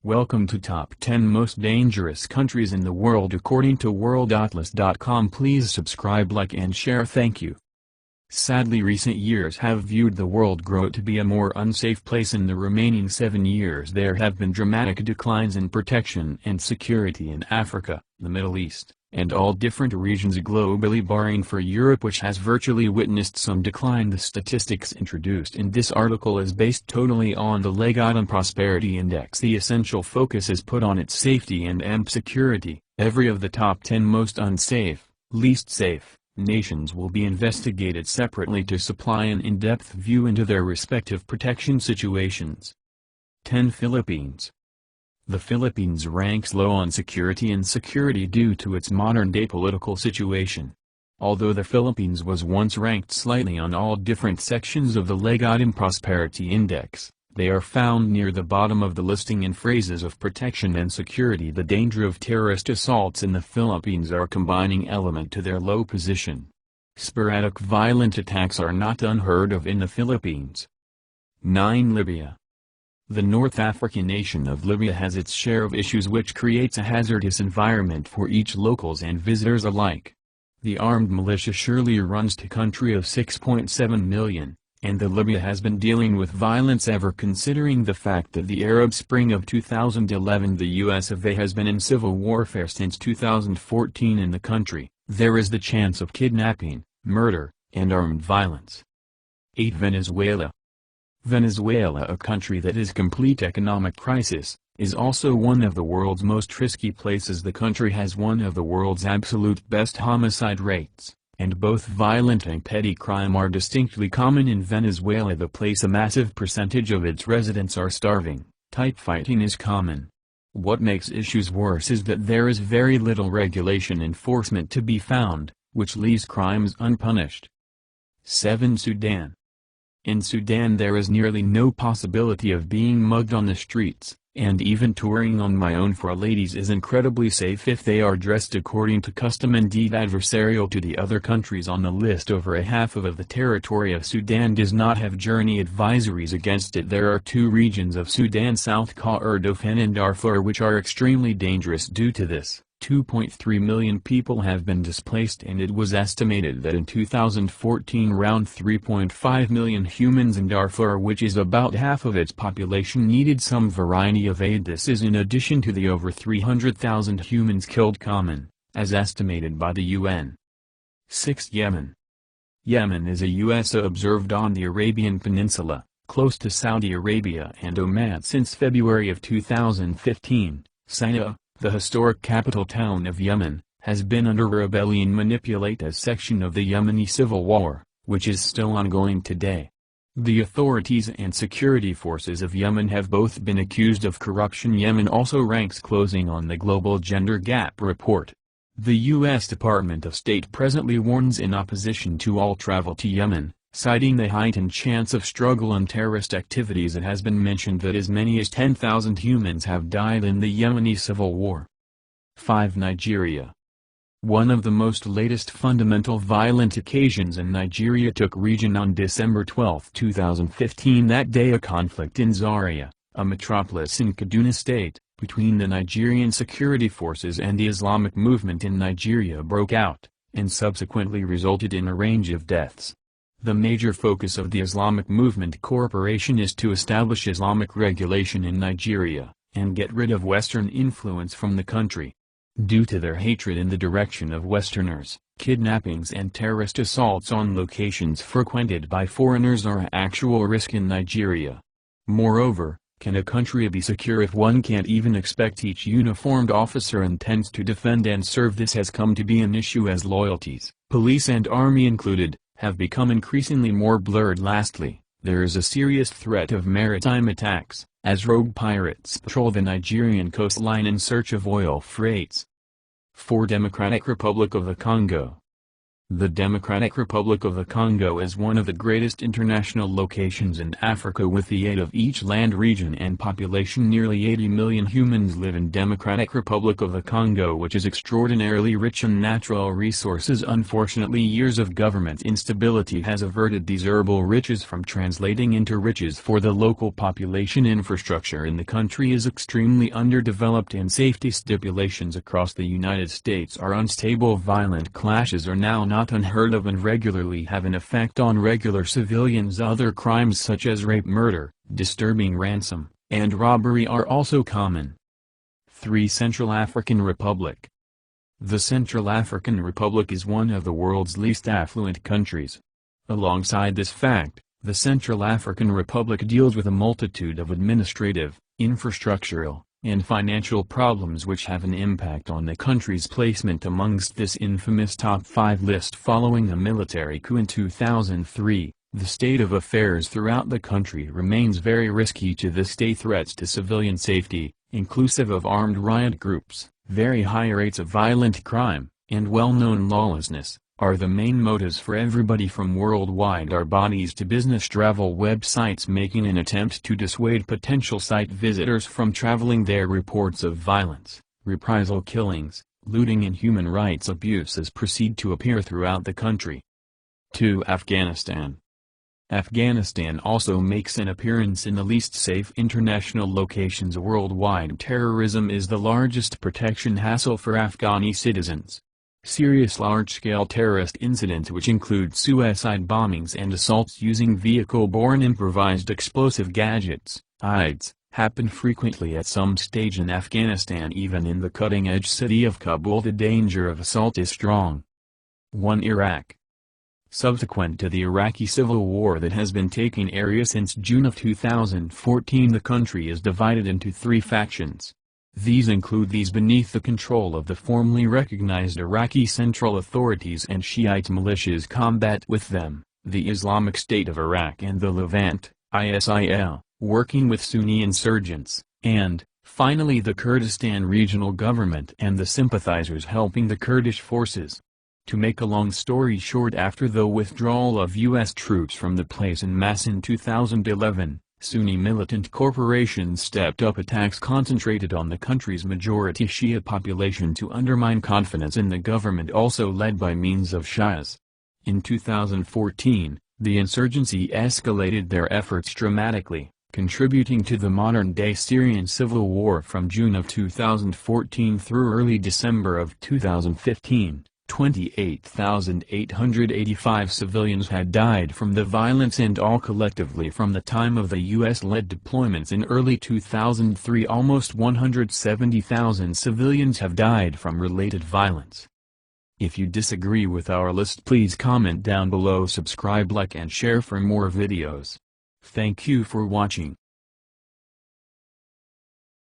Welcome to Top 10 Most Dangerous Countries in the World according to worldatlas.com. Please subscribe, like and share. Thank you. Sadly, recent years have viewed the world grow to be a more unsafe place. In the remaining 7 years there have been dramatic declines in protection and security in Africa, the Middle East, and all different regions globally barring for Europe, which has virtually witnessed some decline. The statistics introduced in this article is based totally on the Legatum Prosperity Index. The essential focus is put on its safety and security. Every of the top 10 most unsafe, least safe, nations will be investigated separately to supply an in-depth view into their respective protection situations. 10. Philippines. The Philippines ranks low on security and security due to its modern-day political situation. Although the Philippines was once ranked slightly on all different sections of the Legatum Prosperity Index, they are found near the bottom of the listing in phrases of protection and security. The danger of terrorist assaults in the Philippines are a combining element to their low position. Sporadic violent attacks are not unheard of in the Philippines. 9. Libya. The North African nation of Libya has its share of issues, which creates a hazardous environment for each locals and visitors alike. The armed militia surely runs the country of 6.7 million, and the Libya has been dealing with violence ever. Considering the fact that the Arab Spring of 2011, the US of A has been in civil warfare since 2014 in the country, there is the chance of kidnapping, murder, and armed violence. 8. Venezuela. Venezuela, a country that is complete economic crisis, is also one of the world's most risky places. The country has one of the world's absolute best homicide rates, and both violent and petty crime are distinctly common in Venezuela. The place, a massive percentage of its residents are starving, type fighting is common. What makes issues worse is that there is very little regulation enforcement to be found, which leaves crimes unpunished. 7. Sudan. In Sudan there is nearly no possibility of being mugged on the streets, and even touring on my own for ladies is incredibly safe if they are dressed according to custom. Indeed, adversarial to the other countries on the list, over a half of the territory of Sudan does not have journey advisories against it. There are two regions of Sudan, South Kordofan and Darfur, which are extremely dangerous due to this. 2.3 million people have been displaced, and it was estimated that in 2014 around 3.5 million humans in Darfur, which is about half of its population, needed some variety of aid. This is in addition to the over 300,000 humans killed common, as estimated by the UN. 6. Yemen. Yemen is a U.S. observed on the Arabian Peninsula, close to Saudi Arabia and Oman since February of 2015. Sana'a, the historic capital town of Yemen, has been under rebellion manipulate as section of the Yemeni civil war, which is still ongoing today. The authorities and security forces of Yemen have both been accused of corruption. Yemen also ranks closing on the Global Gender Gap report. The U.S. Department of State presently warns in opposition to all travel to Yemen, citing the heightened chance of struggle and terrorist activities. It has been mentioned that as many as 10,000 humans have died in the Yemeni civil war. 5. Nigeria. One of the most latest fundamental violent occasions in Nigeria took region on December 12, 2015. That day a conflict in Zaria, a metropolis in Kaduna State, between the Nigerian security forces and the Islamic movement in Nigeria broke out, and subsequently resulted in a range of deaths. The major focus of the Islamic Movement Corporation is to establish Islamic regulation in Nigeria, and get rid of Western influence from the country. Due to their hatred in the direction of Westerners, kidnappings and terrorist assaults on locations frequented by foreigners are an actual risk in Nigeria. Moreover, can a country be secure if one can't even expect each uniformed officer intends to defend and serve? This has come to be an issue as loyalties, police and army included, have become increasingly more blurred. Lastly, there is a serious threat of maritime attacks, as rogue pirates patrol the Nigerian coastline in search of oil freights. 4. Democratic Republic of the Congo. The Democratic Republic of the Congo is one of the greatest international locations in Africa with the aid of each land region and population. Nearly 80 million humans live in Democratic Republic of the Congo, which is extraordinarily rich in natural resources. Unfortunately, years of government instability has averted these herbal riches from translating into riches for the local population. Infrastructure in the country is extremely underdeveloped and safety stipulations across the United States are unstable. Violent clashes are now not unheard of and regularly have an effect on regular civilians. Other crimes such as rape, murder, disturbing ransom, and robbery are also common. 3. Central African Republic. The Central African Republic is one of the world's least affluent countries. Alongside this fact, the Central African Republic deals with a multitude of administrative, infrastructural, and financial problems which have an impact on the country's placement amongst this infamous top 5 list. Following the military coup in 2003, the state of affairs throughout the country remains very risky to this day. Threats to civilian safety, inclusive of armed riot groups, very high rates of violent crime, and well-known lawlessness, are the main motives for everybody from worldwide our bodies to business travel websites making an attempt to dissuade potential site visitors from traveling there. Reports of violence, reprisal killings, looting and human rights abuses proceed to appear throughout the country. 2. Afghanistan. Afghanistan also makes an appearance in the least safe international locations worldwide. Terrorism is the largest protection hassle for Afghani citizens. Serious large-scale terrorist incidents which include suicide bombings and assaults using vehicle-borne improvised explosive gadgets, IEDs, happen frequently at some stage in Afghanistan. Even in the cutting-edge city of Kabul the danger of assault is strong. 1. Iraq. Subsequent to the Iraqi civil war that has been taking area since June of 2014, the country is divided into 3 factions. These include those beneath the control of the formally recognized Iraqi Central Authorities and Shiite militias combat with them, the Islamic State of Iraq and the Levant, ISIL, working with Sunni insurgents, and, finally, the Kurdistan Regional Government and the sympathizers helping the Kurdish forces. To make a long story short, after the withdrawal of U.S. troops from the place en masse in 2011, Sunni militant corporations stepped up attacks concentrated on the country's majority Shia population to undermine confidence in the government, also led by means of Shias. In 2014, the insurgency escalated their efforts dramatically, contributing to the modern-day Syrian civil war from June of 2014 through early December of 2015. 28,885 civilians had died from the violence, and all collectively from the time of the U.S.-led deployments in early 2003 almost 170,000 civilians have died from related violence. If you disagree with our list, please comment down below, subscribe, like and share for more videos. Thank you for watching.